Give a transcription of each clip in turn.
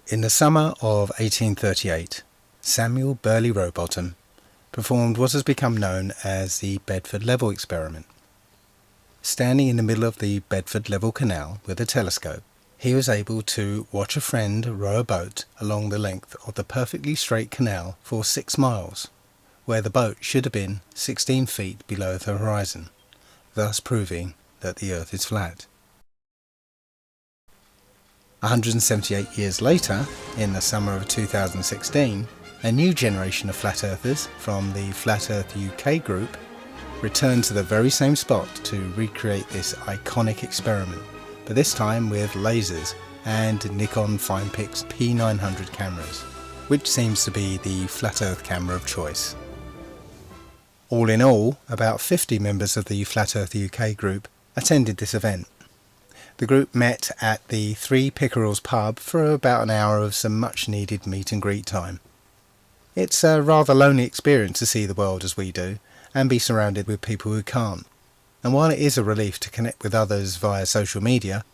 In the summer of 1838, Samuel Burley Rowbotham performed what has become known as the Bedford Level experiment. Standing in the middle of the Bedford Level Canal with a telescope, he was able to watch a friend row a boat along the length of the perfectly straight canal for 6 miles, where the boat should have been 16 feet below the horizon, thus proving that the Earth is flat. 178 years later, in the summer of 2016, a new generation of flat earthers from the Flat Earth UK group returned to the very same spot to recreate this iconic experiment, but this time with lasers and Nikon Finepix P900 cameras, which seems to be the flat earth camera of choice. All in all, about 50 members of the Flat Earth UK group attended this event. The group met at the Three Pickerels pub for about an hour of some much needed meet and greet time. It's a rather lonely experience to see the world as we do and be surrounded with people who can't. And while it is a relief to connect with others via social media,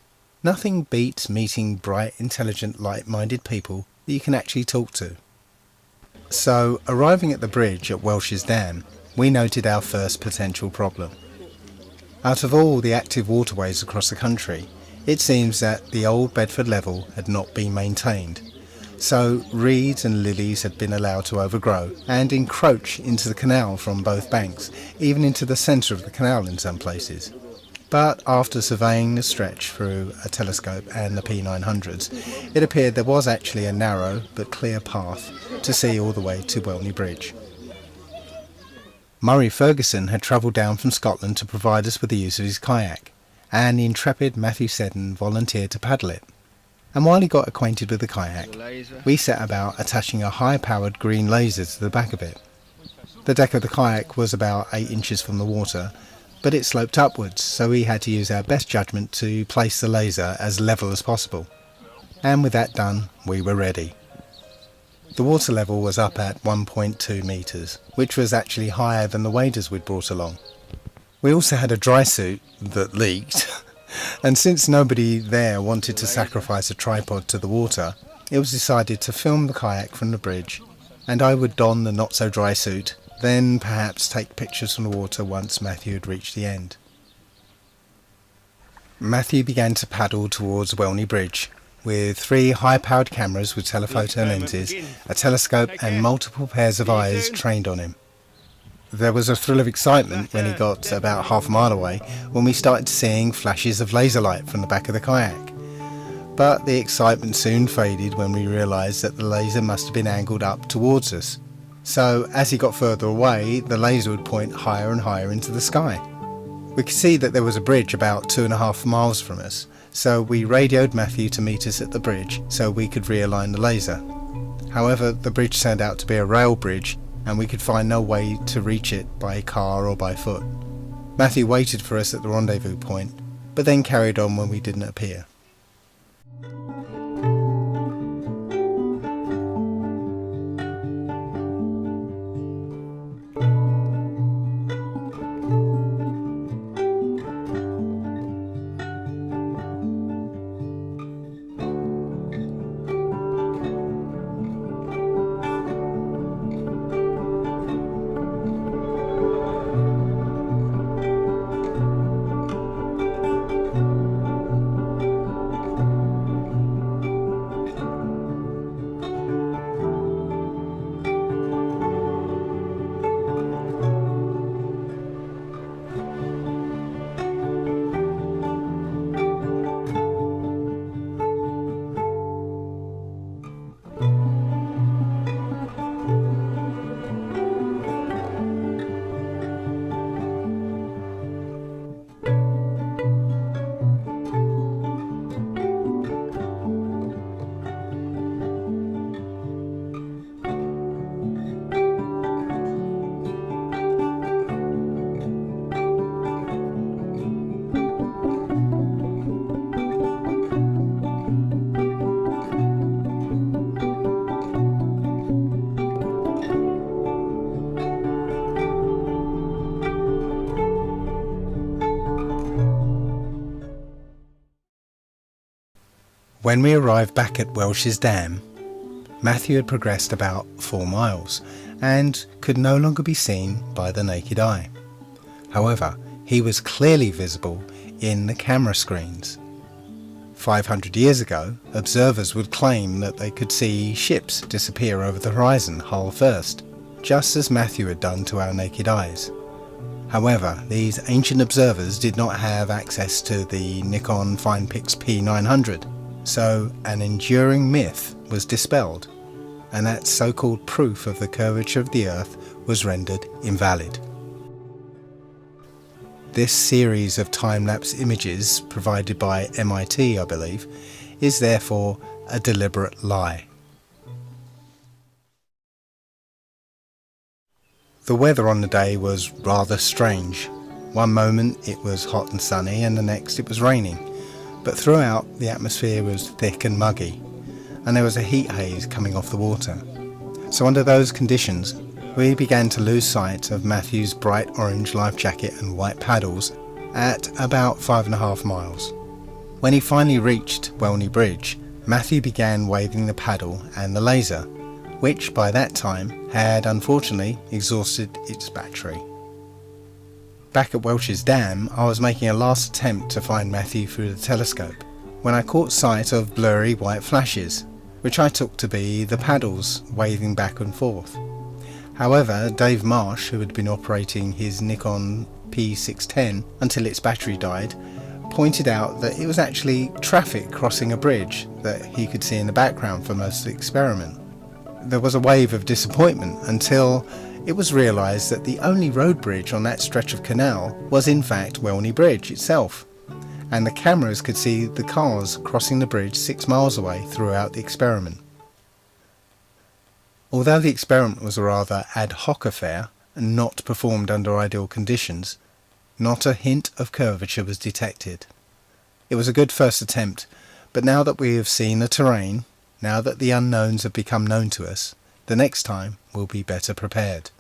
nothing beats meeting bright, intelligent, like-minded people that you can actually talk to. So, arriving at the bridge at Welsh's Dam, we noted our first potential problem. Out of all the active waterways across the country, it seems that the old Bedford level had not been maintained, so reeds and lilies had been allowed to overgrow and encroach into the canal from both banks, even into the centre of the canal in some places. But after surveying the stretch through a telescope and the P900s, it appeared there was actually a narrow but clear path to see all the way to Ŵyl Bridge. Murray Ferguson had travelled down from Scotland to provide us with the use of his kayak, and the intrepid Matthew Seddon volunteered to paddle it. And while he got acquainted with the kayak, we set about attaching a high-powered green laser to the back of it. The deck of the kayak was about 8 inches from the water, but it sloped upwards, so we had to use our best judgment to place the laser as level as possible. And with that done, we were ready. The water level was up at 1.2 metres, which was actually higher than the waders we'd brought along. We also had a dry suit that leaked, and since nobody there wanted to sacrifice a tripod to the water, it was decided to film the kayak from the bridge, and I would don the not-so-dry suit, then perhaps take pictures from the water once Matthew had reached the end. Matthew began to paddle towards Ŵyl Bridge, with 3 high-powered cameras with telephoto lenses, a telescope and multiple pairs of eyes trained on him. There was a thrill of excitement when he got about half a mile away when we started seeing flashes of laser light from the back of the kayak. But the excitement soon faded when we realised that the laser must have been angled up towards us. So as he got further away, the laser would point higher and higher into the sky. We could see that there was a bridge about 2.5 miles from us, so we radioed Matthew to meet us at the bridge so we could realign the laser. However, the bridge turned out to be a rail bridge, and we could find no way to reach it by car or by foot. Matthew waited for us at the rendezvous point, but then carried on when we didn't appear. When we arrived back at Welsh's Dam, Matthew had progressed about 4 miles and could no longer be seen by the naked eye. However, he was clearly visible in the camera screens. 500 years ago, observers would claim that they could see ships disappear over the horizon hull first, just as Matthew had done to our naked eyes. However, these ancient observers did not have access to the Nikon FinePix P900, so an enduring myth was dispelled, and that so-called proof of the curvature of the Earth was rendered invalid. This series of time-lapse images, provided by MIT, I believe, is therefore a deliberate lie. The weather on the day was rather strange. One moment it was hot and sunny, and the next it was raining, but throughout the atmosphere was thick and muggy, and there was a heat haze coming off the water. So under those conditions, we began to lose sight of Matthew's bright orange life jacket and white paddles at about 5.5 miles. When he finally reached ll�rnny Bridge, Matthew began waving the paddle and the laser, which by that time had unfortunately exhausted its battery. Back at Welsh's Dam, I was making a last attempt to find Matthew through the telescope when I caught sight of blurry white flashes, which I took to be the paddles waving back and forth. However, Dave Marsh, who had been operating his Nikon P610 until its battery died, pointed out that it was actually traffic crossing a bridge that he could see in the background for most of the experiment. There was a wave of disappointment until it was realised that the only road bridge on that stretch of canal was in fact ll�rnny Bridge itself, and the cameras could see the cars crossing the bridge 6 miles away throughout the experiment. Although the experiment was a rather ad hoc affair and not performed under ideal conditions, not a hint of curvature was detected. It was a good first attempt, but now that we have seen the terrain, now that the unknowns have become known to us, the next time we'll be better prepared.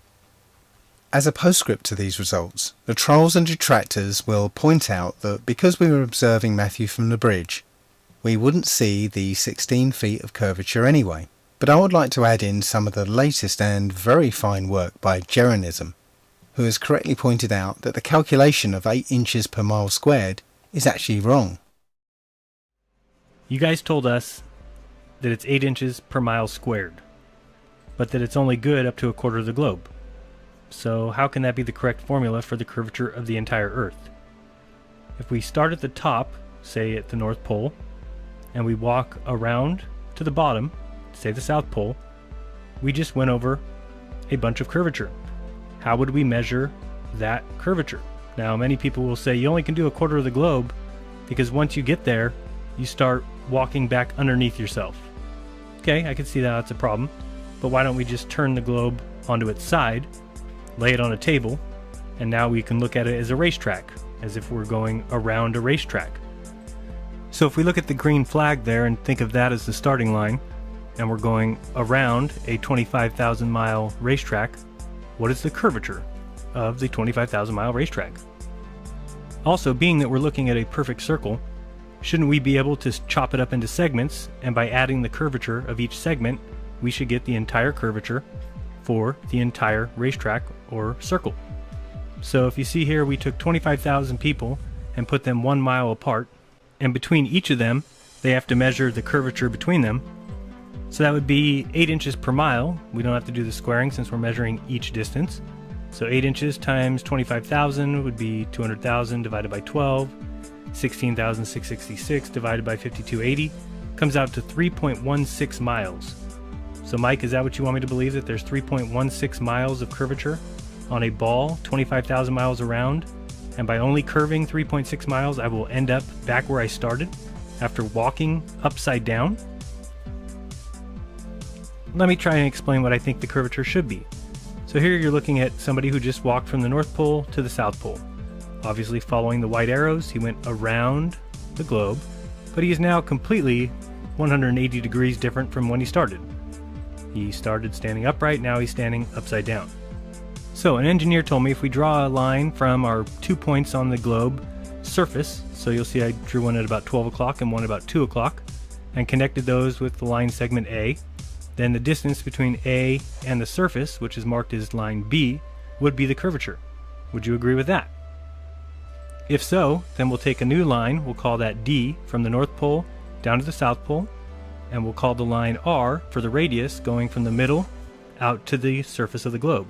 As a postscript to these results, the trolls and detractors will point out that because we were observing Matthew from the bridge, we wouldn't see the 16 feet of curvature anyway. But I would like to add in some of the latest and very fine work by ~ğeronism, who has correctly pointed out that the calculation of 8 inches per mile squared is actually wrong. You guys told us that it's 8 inches per mile squared, but that it's only good up to a quarter of the globe. So how can that be the correct formula for the curvature of the entire Earth? If we start at the top, say at the North Pole, and we walk around to the bottom, say the South Pole, we just went over a bunch of curvature. How would we measure that curvature? Now, many people will say you only can do a quarter of the globe because once you get there, you start walking back underneath yourself. Okay, I can see that that's a problem, but why don't we just turn the globe onto its side, lay it on a table, and now we can look at it as a racetrack, as if we're going around a racetrack. So if we look at the green flag there and think of that as the starting line, and we're going around a 25,000 mile racetrack, what is the curvature of the 25,000 mile racetrack? Also, being that we're looking at a perfect circle, shouldn't we be able to chop it up into segments, and by adding the curvature of each segment, we should get the entire curvature for the entire racetrack or circle. So if you see here, we took 25,000 people and put them 1 mile apart, and between each of them, they have to measure the curvature between them. So that would be 8 inches per mile. We don't have to do the squaring since we're measuring each distance. So 8 inches times 25,000 would be 200,000 divided by 12. 16,666 divided by 5280 comes out to 3.16 miles. So Mike, is that what you want me to believe, that there's 3.16 miles of curvature on a ball 25,000 miles around, and by only curving 3.6 miles I will end up back where I started after walking upside down? Let me try and explain what I think the curvature should be. So here you're looking at somebody who just walked from the North Pole to the South Pole. Obviously following the white arrows, he went around the globe, but he is now completely 180 degrees different from when he started. He started standing upright, now he's standing upside down. So an engineer told me if we draw a line from our 2 points on the globe surface, so you'll see I drew one at about 12 o'clock and one about 2 o'clock, and connected those with the line segment A, then the distance between A and the surface, which is marked as line B, would be the curvature. Would you agree with that? If so, then we'll take a new line, we'll call that D, from the North Pole down to the South Pole, and we'll call the line R for the radius going from the middle out to the surface of the globe.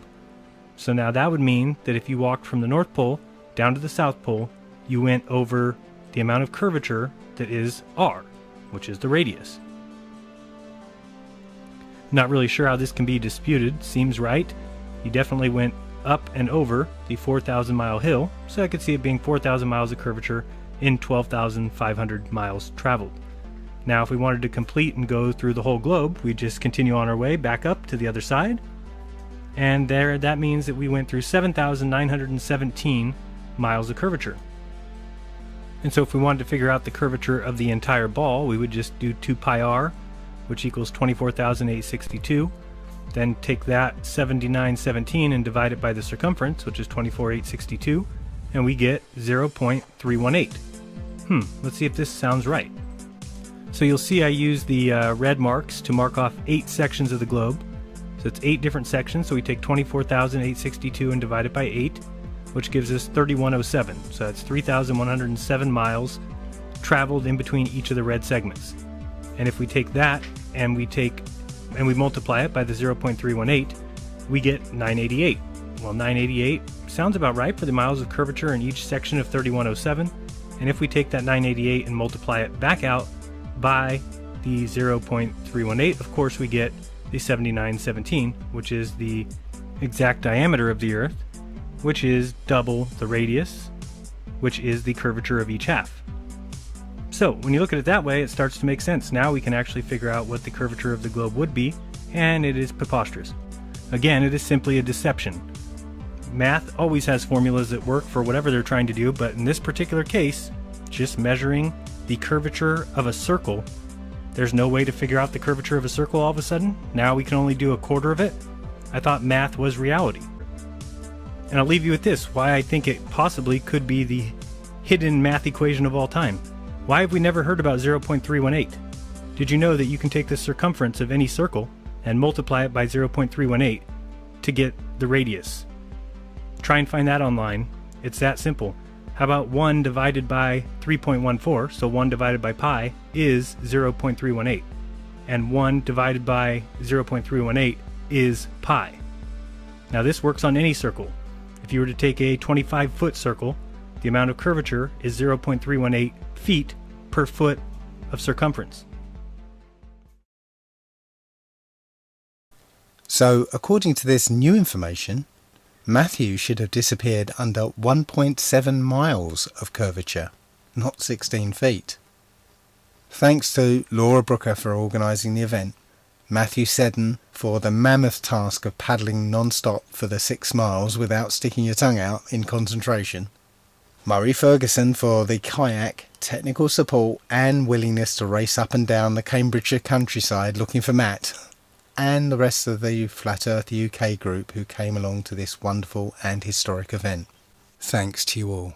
So now that would mean that if you walked from the North Pole down to the South Pole, you went over the amount of curvature that is R, which is the radius. Not really sure how this can be disputed. Seems right. You definitely went up and over the 4,000 mile hill, so I could see it being 4,000 miles of curvature in 12,500 miles traveled. Now if we wanted to complete and go through the whole globe, we just continue on our way back up to the other side, and there that means that we went through 7,917 miles of curvature. And so if we wanted to figure out the curvature of the entire ball, we would just do 2 pi r, which equals 24,862, then take that 7917 and divide it by the circumference, which is 24,862, and we get 0.318. Let's see if this sounds right. So you'll see I use the red marks to mark off 8 sections of the globe. So it's 8 different sections, so we take 24,862 and divide it by 8, which gives us 3107. So that's 3,107 miles traveled in between each of the red segments. And if we take that and we multiply it by the 0.318, we get 988. Well, 988 sounds about right for the miles of curvature in each section of 3107. And if we take that 988 and multiply it back out by the 0.318, of course we get the 7917, which is the exact diameter of the Earth, which is double the radius, which is the curvature of each half. So when you look at it that way, it starts to make sense. Now we can actually figure out what the curvature of the globe would be, and it is preposterous. Again, it is simply a deception. Math always has formulas that work for whatever they're trying to do, but in this particular case, just measuring the curvature of a circle, there's no way to figure out the curvature of a circle all of a sudden. Now we can only do a quarter of it. I thought math was reality. And I'll leave you with this, why I think it possibly could be the hidden math equation of all time. Why have we never heard about 0.318? Did you know that you can take the circumference of any circle and multiply it by 0.318 to get the radius? Try and find that online. It's that simple. How about 1 divided by 3.14, so 1 divided by pi is 0.318, and 1 divided by 0.318 is pi. Now this works on any circle. If you were to take a 25-foot circle, the amount of curvature is 0.318 feet per foot of circumference. So, according to this new information, Matthew should have disappeared under 1.7 miles of curvature, not 16 feet. Thanks to Laura Brooker for organising the event, Matthew Seddon for the mammoth task of paddling non-stop for the 6 miles without sticking your tongue out in concentration, Murray Ferguson for the kayak, technical support and willingness to race up and down the Cambridgeshire countryside looking for Matt, and the rest of the Flat Earth UK group who came along to this wonderful and historic event. Thanks to you all.